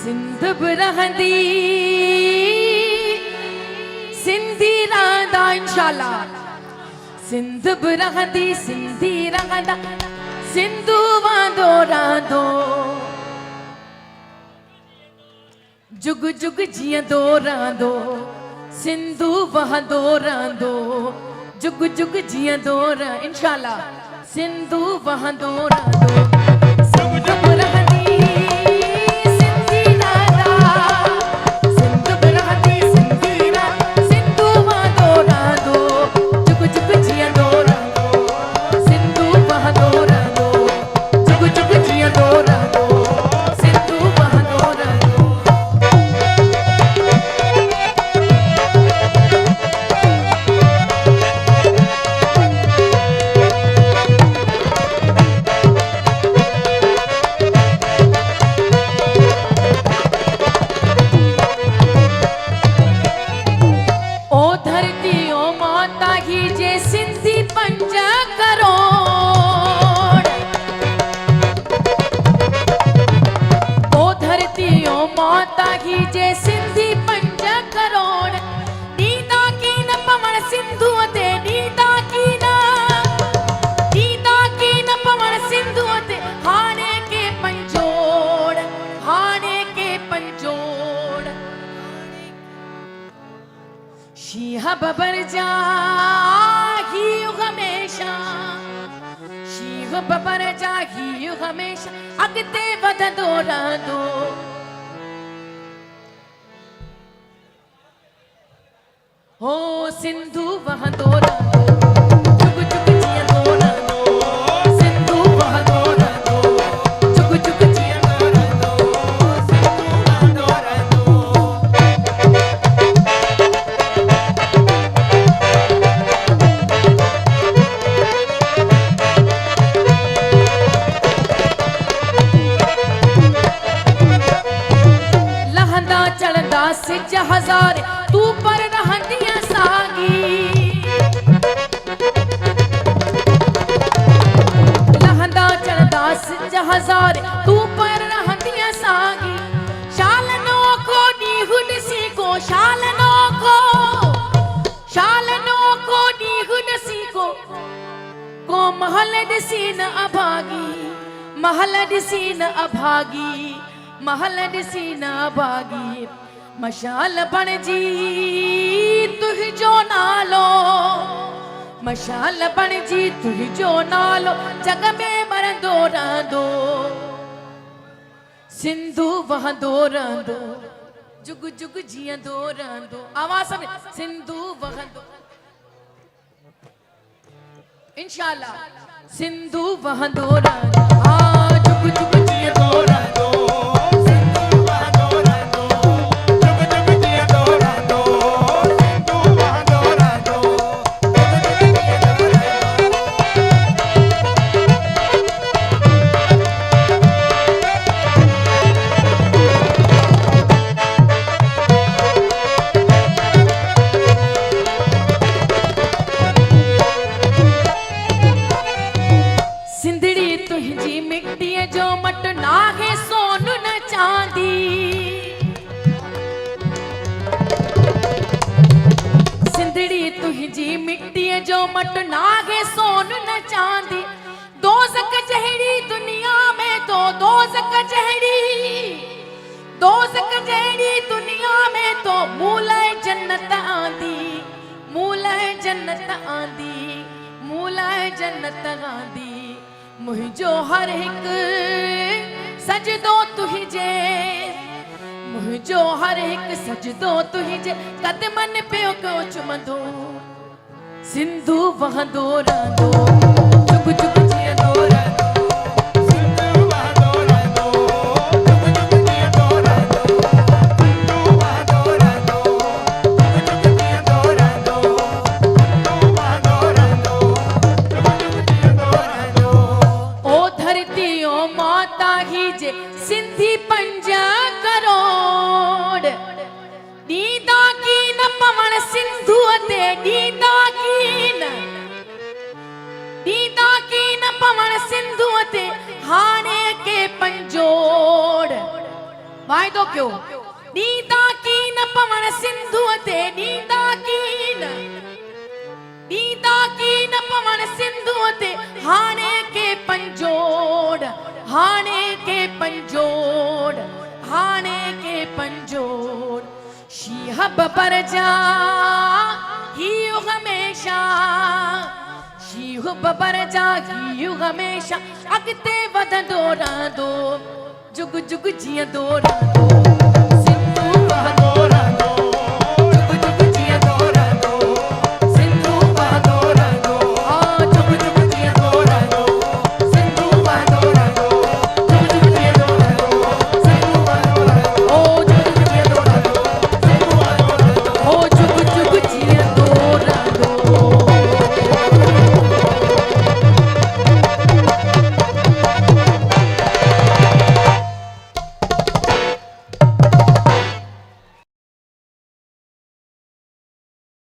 सिंध बि रहंदी सिंधी रहंदा इंशाल्लाह। सिंध बि रहंदी सिंधी रहंदा सिंधू वांदो रहंदो। जुग जुग जीअंदो रहंदो सिंधू वहंदो रहंदो। जुग जुग जीअंदो इंशाल्लाह सिंधू वहंदो रहंदो। सिंध बि रहंदी शीह बबर जाही हमेशा शीह बबर जाही हमेशा अॻिते वधंदो रहंदो। हो सिंधू वहंदो रहंदो। जुग जुग जीअंदो रहंदो सिंधू वहंदो रहंदो। जुग जुग जीअंदो रहंदो सिंधू वहंदो रहंदो। सिज हज़ार तू पर रहंदी सागी। लहंदा चढ़ंदा सिज हज़ार तू पर रहंदी सागी। शाल नोखो ॾींहुं ॾिसी को शाल नोखो ॾींहुं ॾिसी को महल ॾिसी न अभागी। महल ॾिसी न अभागी महल ॾिसी न अभागी। मशाल बणजी तुंहिंजो नालो मशाल बणजी तुंहिंजो नालो जग में मरंदो रहंदो। सिंधू वहंदो रहंदो जुग जुग जीअंदो रहंदो। आवाज़ में सिंधू वहंदो इंशाल्लाह सिंधू वहंदो रहंदो। हाँ जुग जुग जीअंदो रहंदो। जो मट नागे सोन न चांदी। दोज़ख जहिड़ी दुनिया में तो दोज़ख जहिड़ी दुनिया में तो मूलाए जन्नत आंदी। मूलाए जन्नत आंदी मूलाए जन्नत आंदी। मुझो हर एक सजदो तुझे मुझो हर एक सजदो तुझे कदमन पे को चुमंदो। सिंधू वहंदो रहंदो जुग जुग जीअंदो रहंदो। सिंधू वहंदो रहंदो जुग जुग जीअंदो रहंदो। सिंधू वहंदो रहंदो जुग जुग जीअंदो रहंदो। सिंधू वहंदो रहंदो जुग जुग जीअंदो रहंदो। ओ धरती ओ माता ही जे सिंधी 5 करोड़ ॾींदा की न पवण सिंधू ते ॾींदा की न पवण सिंधू ते हाणे के पंजोड़। वाइदो क्यों नींदा की न पवन सिंधु ते नींदा की न पवन सिंधु ते हाणे के पंजोड़ हाणे के पंजोड़ हाणे के पंजोड़ शीह बबर जा हियो हमेशा शीह बबर जा हियो हमेशा अॻिते वधंदो रहंदो जुग जुग जीअं दो रहंदो सिंधु वहंदो